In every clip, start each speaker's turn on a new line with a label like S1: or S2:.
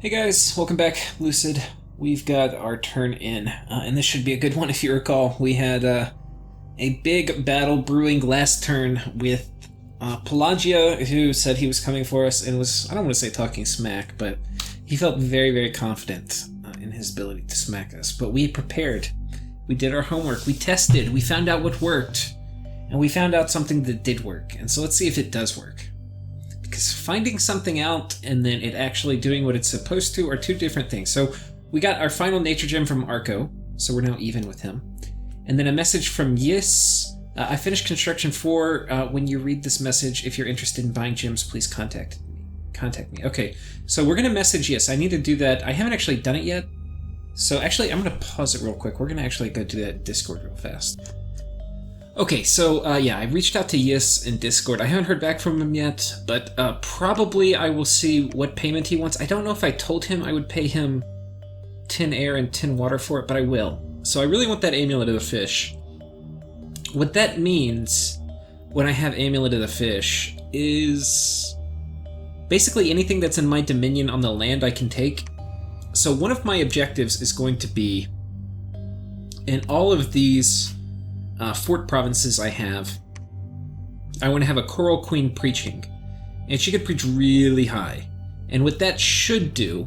S1: Hey guys, welcome back, Lucid. We've got our turn in, and this should be a good one if you recall. We had a big battle brewing last turn with Pelagia, who said he was coming for us and was, I don't want to say talking smack, but he felt very, very confident in his ability to smack us. But we prepared. We did our homework. We tested. We found out what worked. And we found out something that did work. And so let's see if it does work. Because finding something out and then it actually doing what it's supposed to are two different things. So we got our final nature gem from Arco, so we're now even with him. And then a message from Yis. I finished construction 4. When you read this message, if you're interested in buying gems, please contact me. Okay, so we're going to message Yis. I need to do that. I haven't actually done it yet. So actually, I'm going to pause it real quick. We're going to actually go to that Discord real fast. Okay, so yeah, I reached out to Yis in Discord. I haven't heard back from him yet, but probably I will see what payment he wants. I don't know if I told him I would pay him 10 air and 10 water for it, but I will. So I really want that Amulet of the Fish. What that means when I have Amulet of the Fish is basically anything that's in my dominion on the land I can take. So one of my objectives is going to be in all of these fort provinces I want to have a Coral Queen preaching, and she could preach really high. And what that should do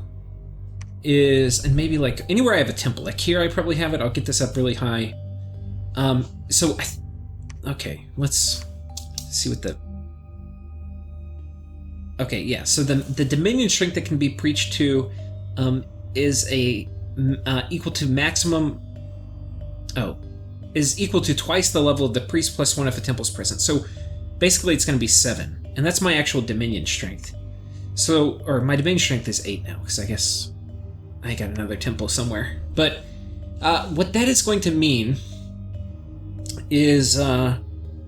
S1: is, and maybe like anywhere I have a temple, like here I probably have it, I'll get this up really high. Okay, let's see what the... Okay, yeah, so the Dominion strength that can be preached to is equal to maximum... is equal to twice the level of the priest plus 1 if a temple's present. So basically it's going to be 7. And that's my actual Dominion strength. So, or my Dominion strength is 8 now, because I guess I got another temple somewhere. But what that is going to mean is,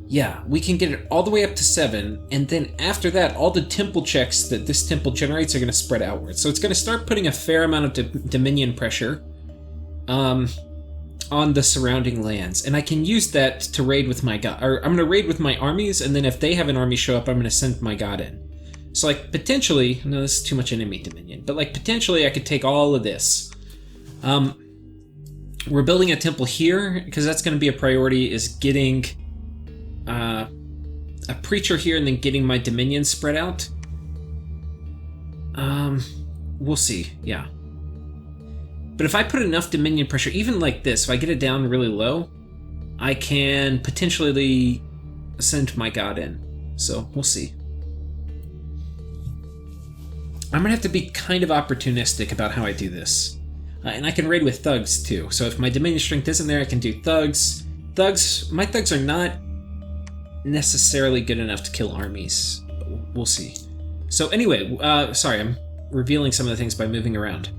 S1: yeah, we can get it all the way up to 7. And then after that, all the temple checks that this temple generates are going to spread outwards. So it's going to start putting a fair amount of Dominion pressure on the surrounding lands, and I can use that to raid with my god. Or I'm going to raid with my armies, and then if they have an army show up, I'm going to send my god in. So, like, potentially, no, this is too much enemy dominion, but like potentially, I could take all of this. We're building a temple here because that's going to be a priority. Is getting a preacher here, and then getting my dominion spread out. We'll see. Yeah. But if I put enough Dominion pressure, even like this, if I get it down really low, I can potentially send my god in. So, we'll see. I'm going to have to be kind of opportunistic about how I do this. And I can raid with thugs, too. So if my Dominion strength isn't there, I can do thugs. My thugs are not necessarily good enough to kill armies. But we'll see. So anyway, sorry, I'm revealing some of the things by moving around.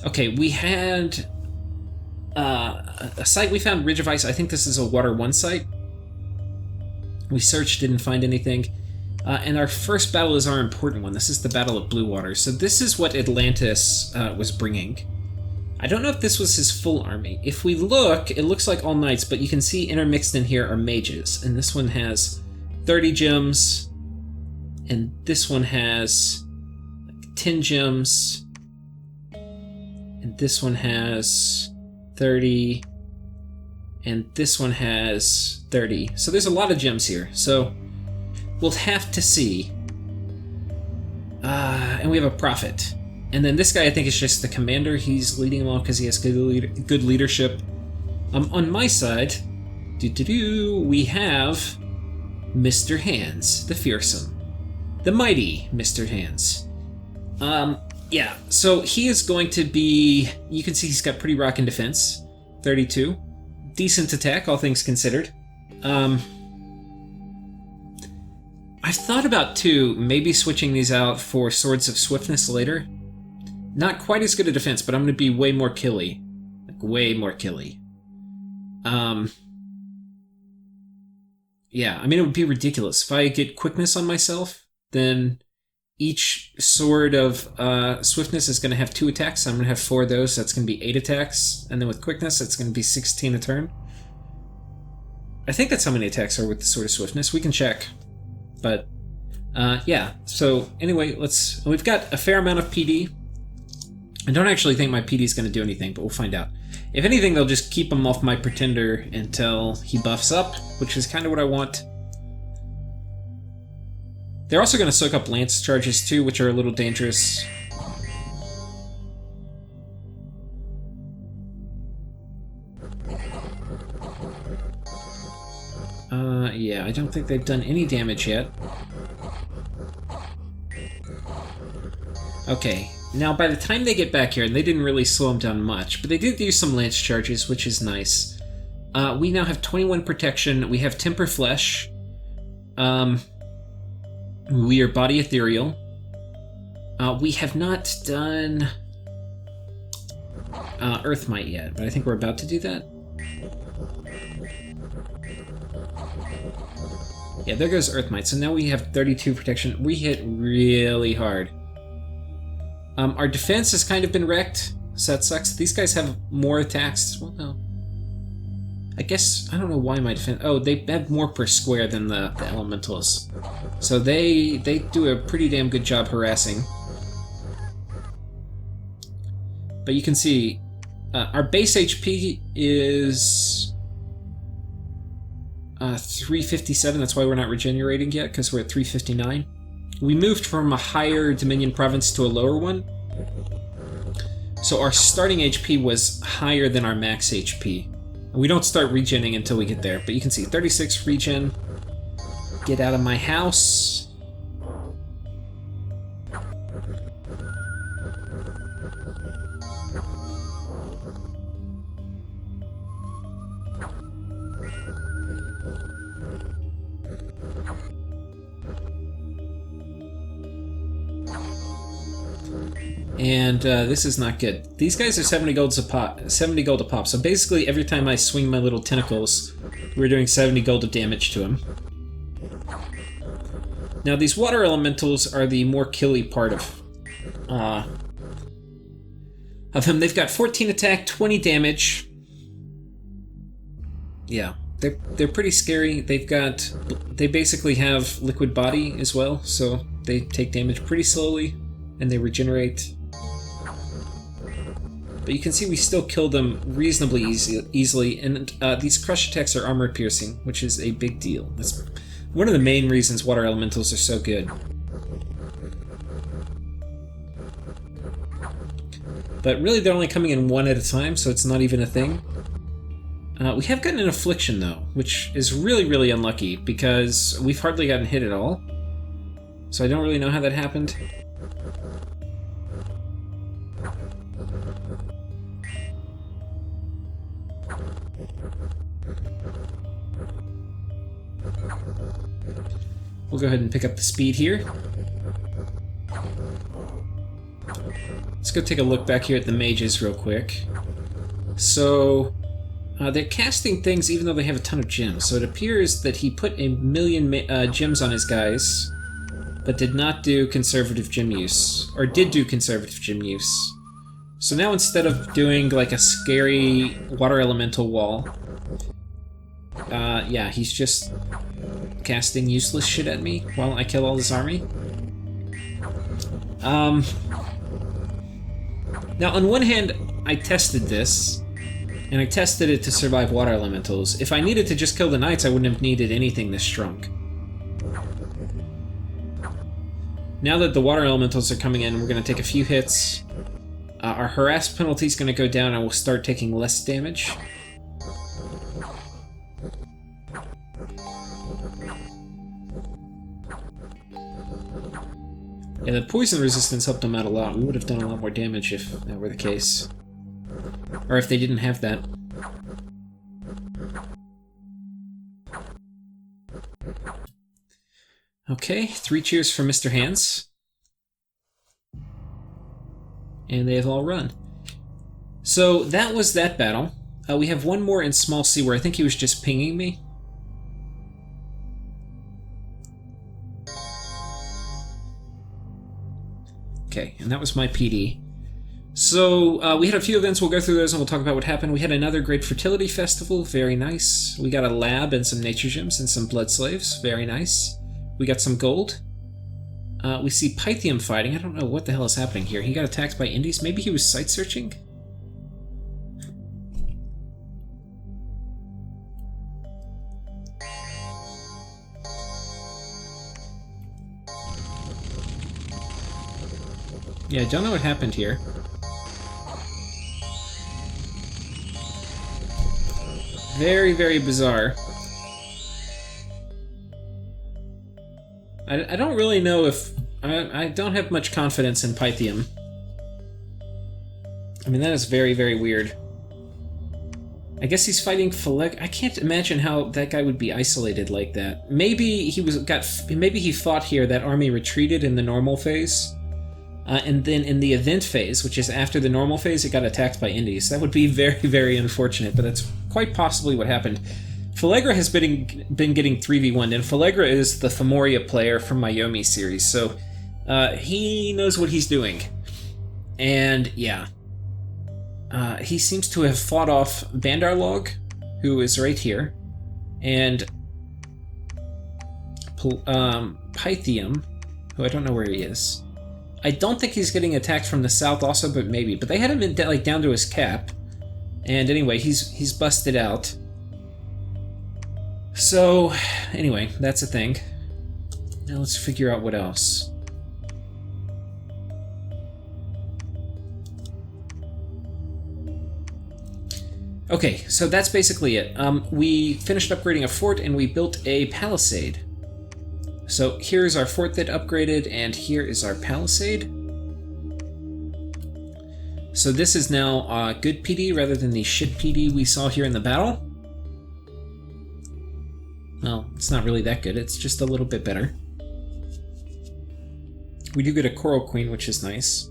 S1: Okay, we had a site we found, Ridge of Ice. I think this is a Water 1 site. We searched, didn't find anything. And our first battle is our important one. This is the Battle of Blue Water. So this is what Atlantis was bringing. I don't know if this was his full army. If we look, it looks like all knights, but you can see intermixed in here are mages. And this one has 30 gems. And this one has like 10 gems. And this one has 30, and this one has 30. So there's a lot of gems here. So we'll have to see. And we have a prophet. And then this guy, I think, is just the commander. He's leading them all because he has good leadership. On my side, we have Mr. Hands, the fearsome, the mighty Mr. Hands. Yeah, so he is going to be... You can see he's got pretty rockin' defense. 32. Decent attack, all things considered. I've thought about, too, maybe switching these out for Swords of Swiftness later. Not quite as good a defense, but I'm going to be way more killy. Like, way more killy. Yeah, I mean, it would be ridiculous. If I get quickness on myself, then... Each sword of swiftness is going to have 2 attacks. I'm going to have 4 of those, so that's going to be 8 attacks. And then with quickness, it's going to be 16 a turn. I think that's how many attacks are with the sword of swiftness. We can check. But Yeah, so anyway, we've got a fair amount of PD. I don't actually think my PD is going to do anything, but we'll find out. If anything, they'll just keep him off my Pretender until he buffs up, which is kind of what I want. They're also going to soak up Lance charges too, which are a little dangerous. Yeah, I don't think they've done any damage yet. Okay, now by the time they get back here, and they didn't really slow them down much, but they did use some Lance charges, which is nice. We now have 21 protection, we have Temper Flesh, we are Body Ethereal. We have not done Earth Might yet, but I think we're about to do that. Yeah, there goes Earth Might. So now we have 32 protection. We hit really hard. Our defense has kind of been wrecked, so that sucks. These guys have more attacks. Well, no. I guess, I don't know why my defense... Oh, they have more per square than the Elementals. So they do a pretty damn good job harassing. But you can see, our base HP is... 357, that's why we're not regenerating yet, because we're at 359. We moved from a higher Dominion province to a lower one. So our starting HP was higher than our max HP. We don't start regenning until we get there, but you can see 36 regen. Get out of my house. And this is not good. These guys are 70 gold a pop. 70 gold a pop. So basically, every time I swing my little tentacles, we're doing 70 gold of damage to him. Now, these water elementals are the more killy part of him. They've got 14 attack, 20 damage. Yeah, they're pretty scary. They basically have liquid body as well, so they take damage pretty slowly, and they regenerate. But you can see we still kill them reasonably easily, and these crush attacks are armor piercing, which is a big deal. That's one of the main reasons water elementals are so good. But really they're only coming in one at a time, so it's not even a thing. We have gotten an affliction though, which is really, really unlucky, because we've hardly gotten hit at all. So I don't really know how that happened. We'll go ahead and pick up the speed here. Let's go take a look back here at the mages real quick. So, they're casting things even though they have a ton of gems. So it appears that he put a million gems on his guys, but did not do conservative gem use. Or did do conservative gem use. So now instead of doing like a scary water elemental wall, yeah, he's just casting useless shit at me while I kill all his army. Now, on one hand, I tested this, and I tested it to survive water elementals. If I needed to just kill the knights, I wouldn't have needed anything this strong. Now that the water elementals are coming in, we're going to take a few hits. Our harass penalty is going to go down, and we'll start taking less damage. Yeah, the poison resistance helped them out a lot. We would have done a lot more damage if that were the case. Or if they didn't have that. Okay, 3 cheers for Mr. Hands. And they have all run. So that was that battle. We have one more in Small C where I think he was just pinging me. Okay, and that was my PD. So, we had a few events, we'll go through those and we'll talk about what happened. We had another great fertility festival, very nice. We got a lab and some nature gems and some blood slaves, very nice. We got some gold. We see Pythium fighting. I don't know what the hell is happening here. He got attacked by Indies. Maybe he was site searching? Yeah, I don't know what happened here. Very, very bizarre. I don't really know if... I don't have much confidence in Pythium. I mean, that is very, very weird. I guess he's fighting Phaleg... I can't imagine how that guy would be isolated like that. Maybe maybe he fought here, that army retreated in the normal phase. And then in the event phase, which is after the normal phase, it got attacked by Indies. That would be very, very unfortunate, but that's quite possibly what happened. Phalegra has been getting 3v1'd, and Phalegra is the Femoria player from my Yomi series, so he knows what he's doing. And yeah, he seems to have fought off Bandarlog, who is right here, and Pythium, who I don't know where he is. I don't think he's getting attacked from the south also, but maybe. But they had him like down to his cap. And anyway, he's busted out. So, anyway, that's a thing. Now let's figure out what else. Okay, so that's basically it. We finished upgrading a fort and we built a palisade. So here's our fort that upgraded, and here is our palisade. So this is now good PD rather than the shit PD we saw here in the battle. Well, it's not really that good, it's just a little bit better. We do get a Coral Queen, which is nice.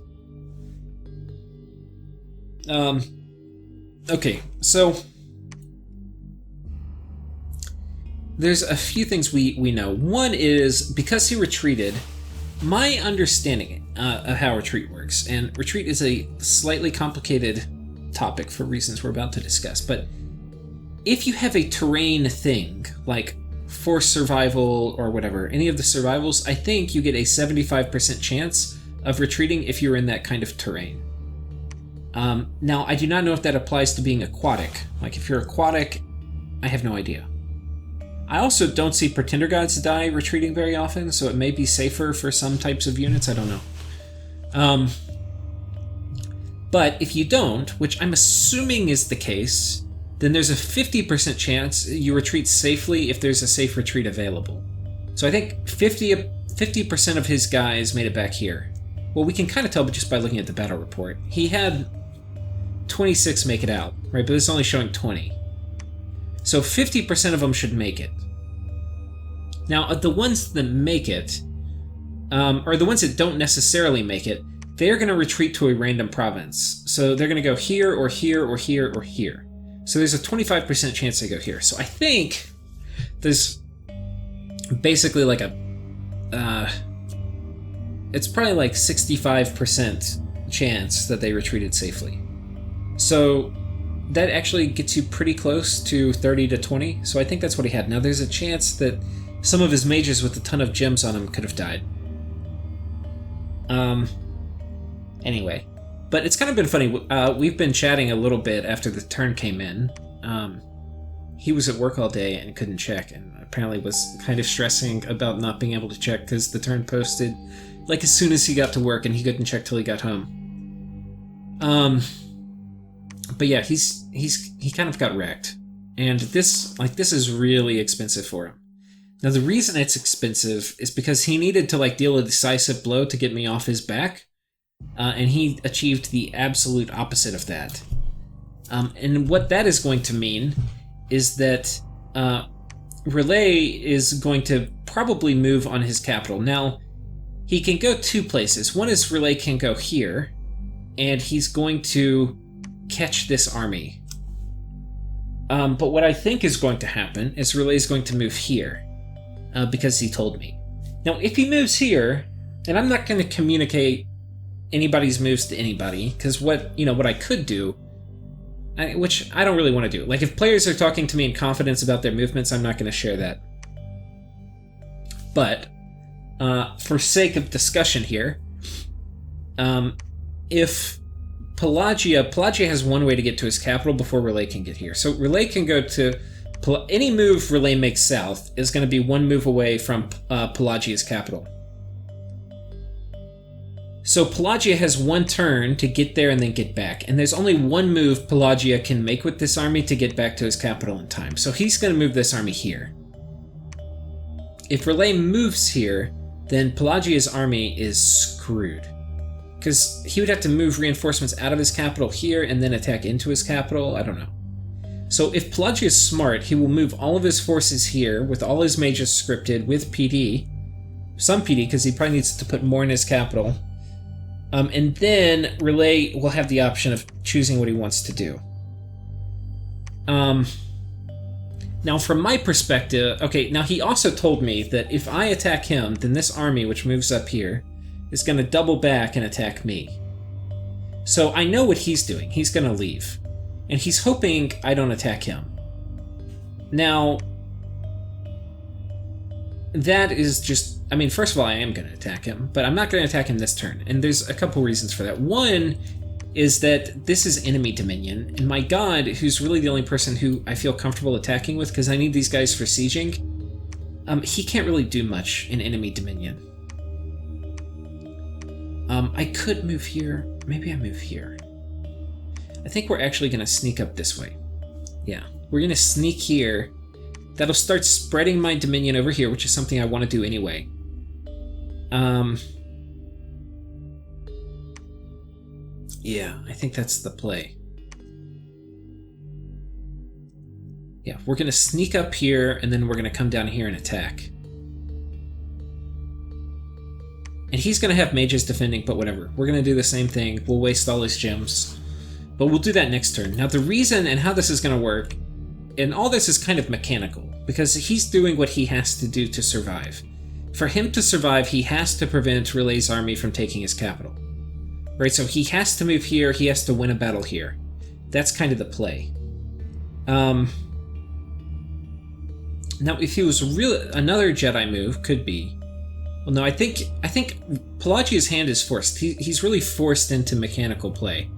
S1: Okay, so... there's a few things we know. One is, because he retreated, my understanding of how retreat works, and retreat is a slightly complicated topic for reasons we're about to discuss, but if you have a terrain thing, like force survival or whatever, any of the survivals, I think you get a 75% chance of retreating if you're in that kind of terrain. Now, I do not know if that applies to being aquatic. Like, if you're aquatic, I have no idea. I also don't see Pretender Gods die retreating very often, so it may be safer for some types of units, I don't know. But if you don't, which I'm assuming is the case, then there's a 50% chance you retreat safely if there's a safe retreat available. So I think 50% of his guys made it back here. Well, we can kind of tell just by looking at the battle report. He had 26 make it out, right? But it's only showing 20. So 50% of them should make it. Now, the ones that make it, or the ones that don't necessarily make it, they're going to retreat to a random province. So they're going to go here, or here, or here, or here. So there's a 25% chance they go here. So I think there's basically like a... it's probably like 65% chance that they retreated safely. So that actually gets you pretty close to 30 to 20, so I think that's what he had. Now there's a chance that some of his mages with a ton of gems on them could have died. Anyway. But it's kind of been funny. We've been chatting a little bit after the turn came in. He was at work all day and couldn't check, and apparently was kind of stressing about not being able to check because the turn posted like as soon as he got to work, and he couldn't check till he got home. But yeah, he kind of got wrecked, and this is really expensive for him. Now the reason it's expensive is because he needed to like deal a decisive blow to get me off his back, and he achieved the absolute opposite of that. And what that is going to mean is that Relay is going to probably move on his capital. Now, he can go two places. One is Relay can go here, and he's going to catch this army. But what I think is going to happen is Relay is going to move here, because he told me. Now, if he moves here, and I'm not going to communicate anybody's moves to anybody, because what I could do, which I don't really want to do. Like, if players are talking to me in confidence about their movements, I'm not going to share that. But for sake of discussion here, if Pelagia has one way to get to his capital before Relay can get here. So Relay can go to any move Relay makes south is going to be one move away from Pelagia's capital. So Pelagia has one turn to get there and then get back, and there's only one move Pelagia can make with this army to get back to his capital in time. So he's going to move this army here. If Relay moves here, then Pelagia's army is screwed. Because he would have to move reinforcements out of his capital here and then attack into his capital. I don't know. So if Pelagia is smart, he will move all of his forces here with all his mages scripted with PD. Some PD, because he probably needs to put more in his capital. And then Relay will have the option of choosing what he wants to do. Now, from my perspective... Okay, now he also told me that if I attack him, then this army, which moves up here, is going to double back and attack me. So I know what he's doing. He's going to leave. And he's hoping I don't attack him. Now, that is just... I mean, first of all, I am going to attack him, but I'm not going to attack him this turn. And there's a couple reasons for that. One is that this is enemy dominion, and my god, who's really the only person who I feel comfortable attacking with, because I need these guys for sieging, he can't really do much in enemy dominion. I could move here. Maybe I move here. I think we're actually going to sneak up this way. Yeah, we're going to sneak here. That'll start spreading my dominion over here, which is something I want to do anyway. Yeah, I think that's the play. Yeah, we're going to sneak up here, and then we're going to come down here and attack. And he's going to have mages defending, but whatever. We're going to do the same thing. We'll waste all his gems. But we'll do that next turn. Now, the reason and how this is going to work, and all this is kind of mechanical, because he's doing what he has to do to survive. For him to survive, he has to prevent Relay's army from taking his capital. Right, so he has to move here, he has to win a battle here. That's kind of the play. Now, if he was another Jedi move, could be... Well, no, I think Pelagia's hand is forced. He's really forced into mechanical play.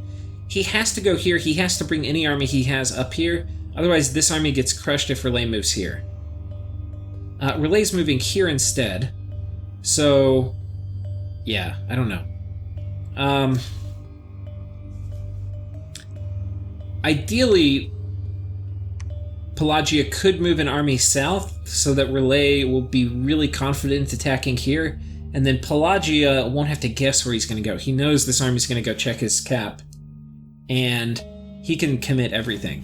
S1: He has to go here, he has to bring any army he has up here, otherwise this army gets crushed if Relay moves here. Relay's moving here instead, so... Yeah, I don't know. Ideally, Pelagia could move an army south so that Relay will be really confident attacking here, and then Pelagia won't have to guess where he's going to go. He knows this army's going to go check his cap, and he can commit everything.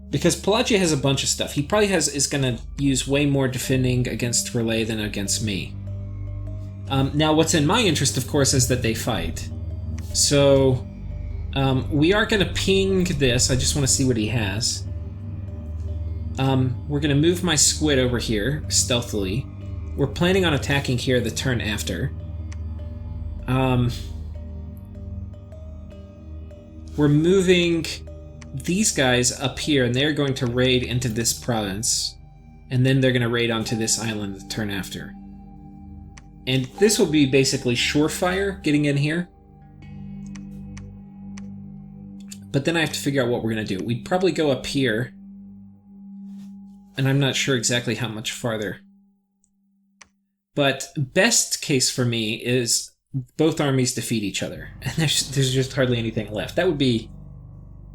S1: Because Pelagia has a bunch of stuff. He probably is going to use way more defending against Relay than against me. Now, what's in my interest, of course, is that they fight. So, we are going to ping this. I just want to see what he has. We're going to move my squid over here, stealthily. We're planning on attacking here the turn after. We're moving these guys up here, and they're going to raid into this province. And then they're going to raid onto this island the turn after. And this will be basically surefire getting in here. But then I have to figure out what we're going to do. We'd probably go up here. And I'm not sure exactly how much farther. But best case for me is both armies defeat each other. And there's just hardly anything left. That would be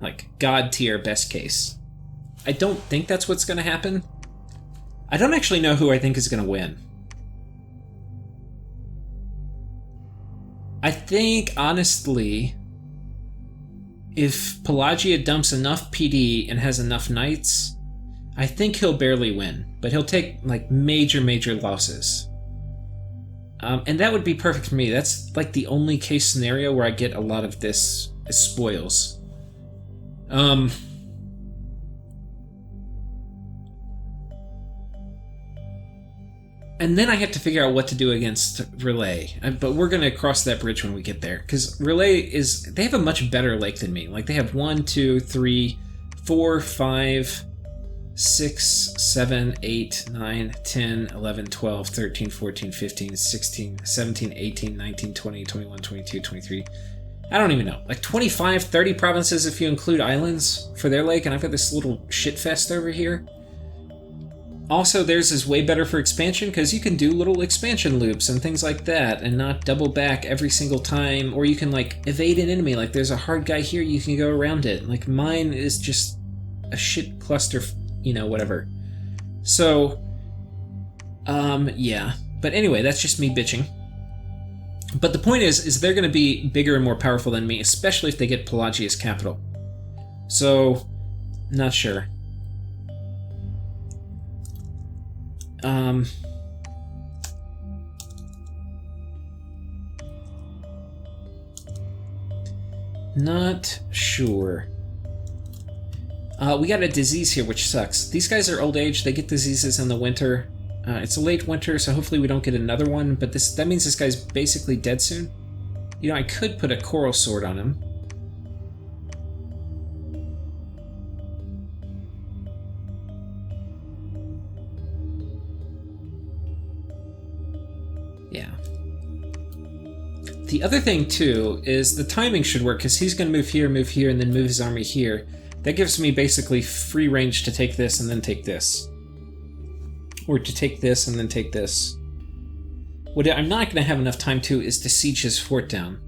S1: like god tier best case. I don't think that's what's going to happen. I don't actually know who I think is going to win. I think, honestly, if Pelagia dumps enough PD and has enough knights, I think he'll barely win, but he'll take like major losses. And that would be perfect for me. That's like the only case scenario where I get a lot of this as spoils. And then I have to figure out what to do against Relay. But we're going to cross that bridge when we get there. Because Relay they have a much better lake than me. Like, they have 1, 2, 3, 4, 5, 6, 7, 8, 9, 10, 11, 12, 13, 14, 15, 16, 17, 18, 19, 20, 21, 22, 23. I don't even know. Like 25, 30 provinces if you include islands for their lake, and I've got this little shitfest over here. Also, theirs is way better for expansion because you can do little expansion loops and things like that and not double back every single time, or you can like evade an enemy. Like there's a hard guy here, you can go around it. Like mine is just a shit cluster, you know, whatever. So, yeah. But anyway, that's just me bitching. But the point is they're going to be bigger and more powerful than me, especially if they get Pelagia's capital. So, not sure. Not sure. We got a disease here, which sucks. These guys are old age. They get diseases in the winter. It's a late winter, so hopefully we don't get another one, but that means this guy's basically dead soon. You know, I could put a coral sword on him. Yeah. The other thing, too, is the timing should work, because he's going to move here, and then move his army here. That gives me basically free range to take this and then take this. Or to take this and then take this. What I'm not going to have enough time to is to siege his fort down.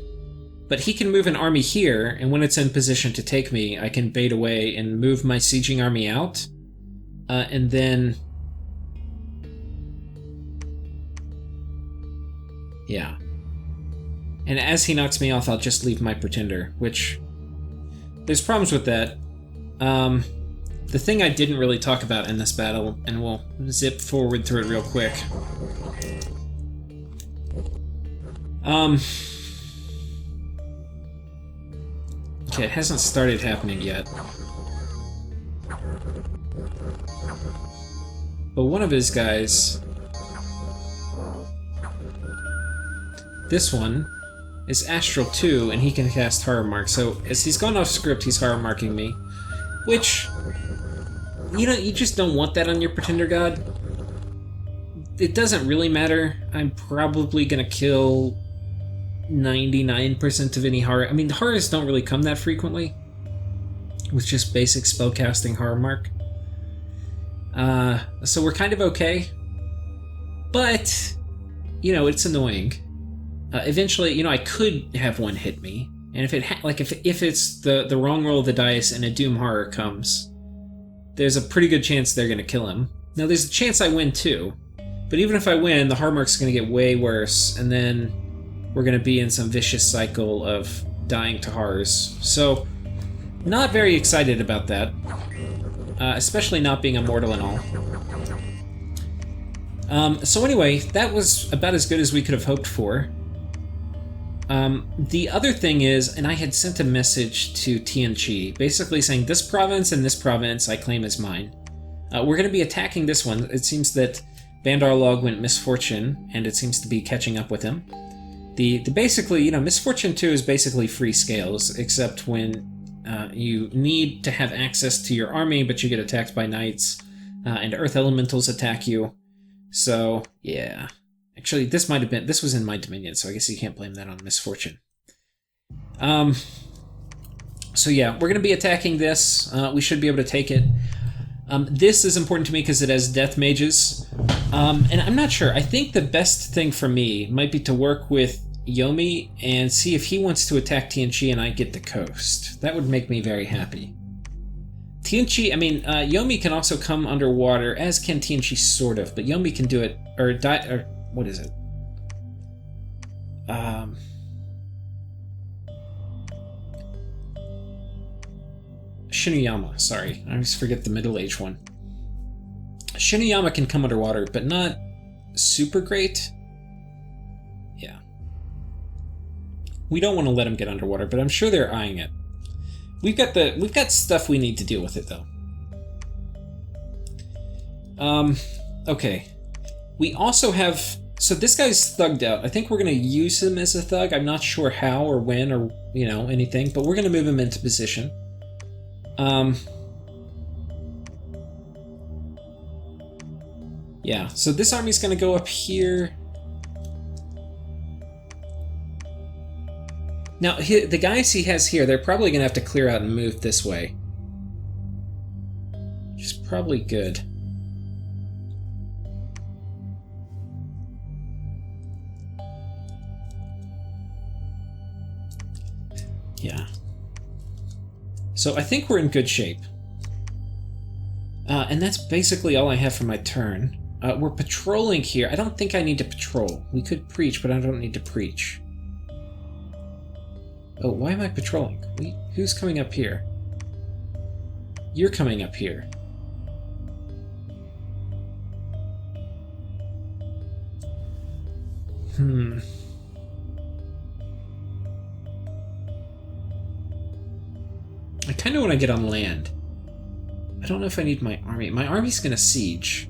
S1: But he can move an army here, and when it's in position to take me, I can bait away and move my sieging army out. And then... yeah. And as he knocks me off, I'll just leave my pretender, which... there's problems with that. The thing I didn't really talk about in this battle, and we'll zip forward through it real quick. Okay, it hasn't started happening yet. But one of his guys... this one is Astral 2, and he can cast Horror Mark. So as he's gone off script, he's Horror Marking me. Which, you know, you just don't want that on your Pretender God. It doesn't really matter. I'm probably gonna kill 99% of any horror. I mean, the horrors don't really come that frequently with just basic spellcasting Horror Mark. So we're kind of okay. But, you know, it's annoying. Eventually, you know, I could have one hit me. And if it if it's the wrong roll of the dice and a Doom Horror comes, there's a pretty good chance they're going to kill him. Now, there's a chance I win too, but even if I win, the Horror Mark's going to get way worse, and then we're going to be in some vicious cycle of dying to horrors. So, not very excited about that, especially not being immortal and all. So anyway, that was about as good as we could have hoped for. The other thing is, and I had sent a message to Tianqi, basically saying this province and this province I claim as mine. We're going to be attacking this one. It seems that Bandar Log went Misfortune, and it seems to be catching up with him. The basically, you know, Misfortune 2 is basically free scales, except when you need to have access to your army, but you get attacked by knights, and Earth Elementals attack you. So, yeah. Actually, this was in my Dominion, so I guess you can't blame that on Misfortune. So yeah, we're going to be attacking this. We should be able to take it. This is important to me because it has Death Mages. And I'm not sure. I think the best thing for me might be to work with Yomi and see if he wants to attack Tianqi and I get the coast. That would make me very happy. Tianqi, I mean, Yomi can also come underwater, as can Tianqi sort of, but Yomi can do it, or what is it? Shinuyama, sorry. I always forget the middle-aged one. Shinuyama can come underwater, but not super great. Yeah. We don't want to let him get underwater, but I'm sure they're eyeing it. We've got stuff we need to deal with it, though. Okay. We also have... so this guy's thugged out. I think we're going to use him as a thug. I'm not sure how or when or, you know, anything, but we're going to move him into position. Yeah, so this army's gonna go up here. Now, the guys he has here, they're probably gonna have to clear out and move this way. Which is probably good. Yeah. So I think we're in good shape. And that's basically all I have for my turn. We're patrolling here. I don't think I need to patrol. We could preach, but I don't need to preach. Oh, why am I patrolling? Who's coming up here? You're coming up here. I kind of want to get on land. I don't know if I need my army. My army's gonna siege.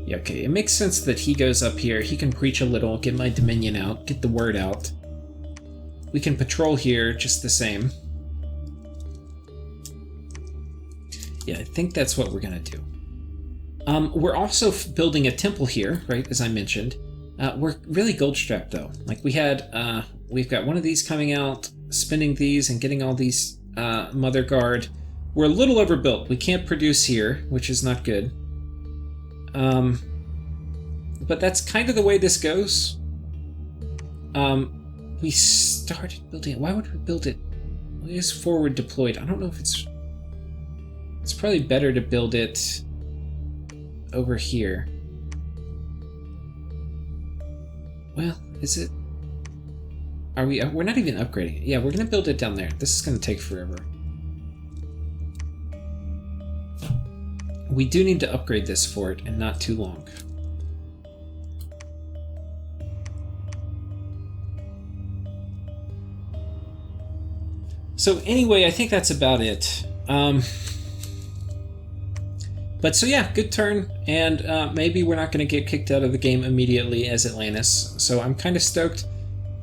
S1: Yeah, okay, it makes sense that he goes up here. He can preach a little, get my dominion out, get the word out. We can patrol here just the same. Yeah, I think that's what we're gonna do. We're also building a temple here, right, as I mentioned. We're really gold-strapped, though. Like, we've got one of these coming out, spinning these and getting all these Mother Guard. We're a little overbuilt. We can't produce here, which is not good. But that's kind of the way this goes. We started building it. Why would we build it? Well, it is forward deployed. I don't know if it's probably better to build it over here. Well, is it? Are we? We're not even upgrading it. Yeah, we're gonna build it down there. This is gonna take forever. We do need to upgrade this fort, and not too long. So anyway, I think that's about it. But so yeah, good turn, and maybe we're not going to get kicked out of the game immediately as Atlantis, so I'm kind of stoked.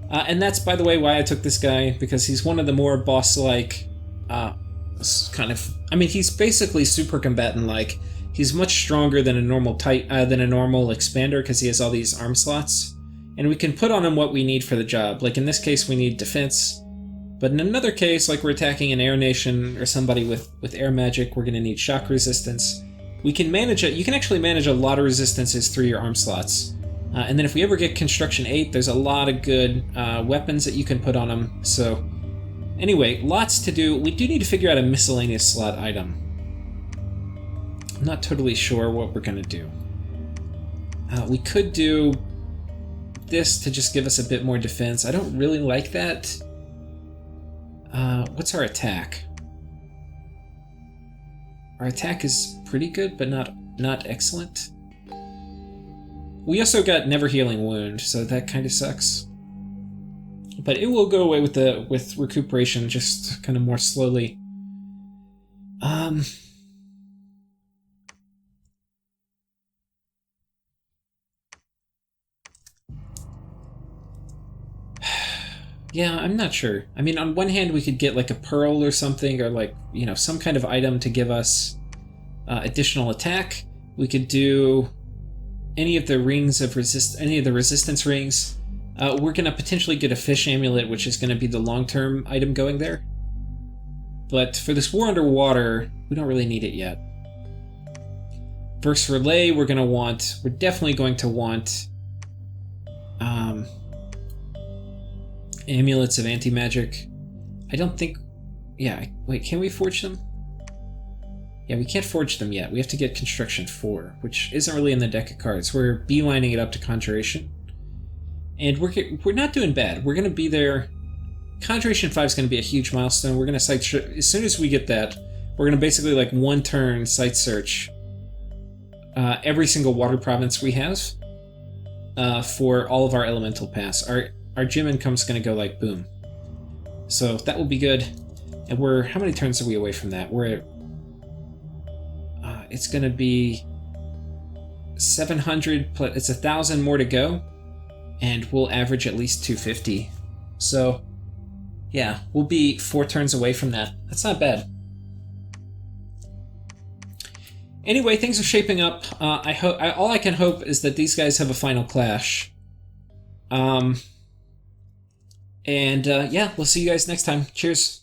S1: And that's, by the way, why I took this guy, because he's one of the more boss-like kind of... I mean, he's basically super combatant-like. He's much stronger than a normal expander because he has all these arm slots, and we can put on him what we need for the job. Like in this case, we need defense, but in another case, like we're attacking an air nation or somebody with air magic, we're going to need shock resistance. We can manage it. You can actually manage a lot of resistances through your arm slots. And then if we ever get Construction 8, there's a lot of good weapons that you can put on them. So anyway, lots to do. We do need to figure out a miscellaneous slot item. I'm not totally sure what we're going to do. We could do this to just give us a bit more defense. I don't really like that. What's our attack? Our attack is pretty good, but not excellent. We also got Never Healing Wound, so that kind of sucks. But it will go away with recuperation, just kind of more slowly. Yeah, I'm not sure. I mean, on one hand, we could get like a pearl or something, or like, you know, some kind of item to give us additional attack. We could do any of the rings of any of the resistance rings. We're going to potentially get a fish amulet, which is going to be the long-term item going there. But for this war underwater, we don't really need it yet. Burst Relay, we're definitely going to want amulets of anti-magic. I don't think... Yeah, wait, can we forge them? Yeah, we can't forge them yet. We have to get Construction 4, which isn't really in the deck of cards. We're beelining it up to Conjuration. And we're not doing bad. We're going to be there. Conjuration 5 is going to be a huge milestone. We're going to site... As soon as we get that, we're going to basically, like, one turn site search every single water province we have for all of our elemental pass. Our gym income's going to go like boom. So that will be good. And we're... How many turns are we away from that? We're at... it's going to be 700... It's 1,000 more to go. And we'll average at least 250. So, yeah, we'll be 4 turns away from that. That's not bad. Anyway, things are shaping up. I hope. All I can hope is that these guys have a final clash. And yeah, we'll see you guys next time. Cheers.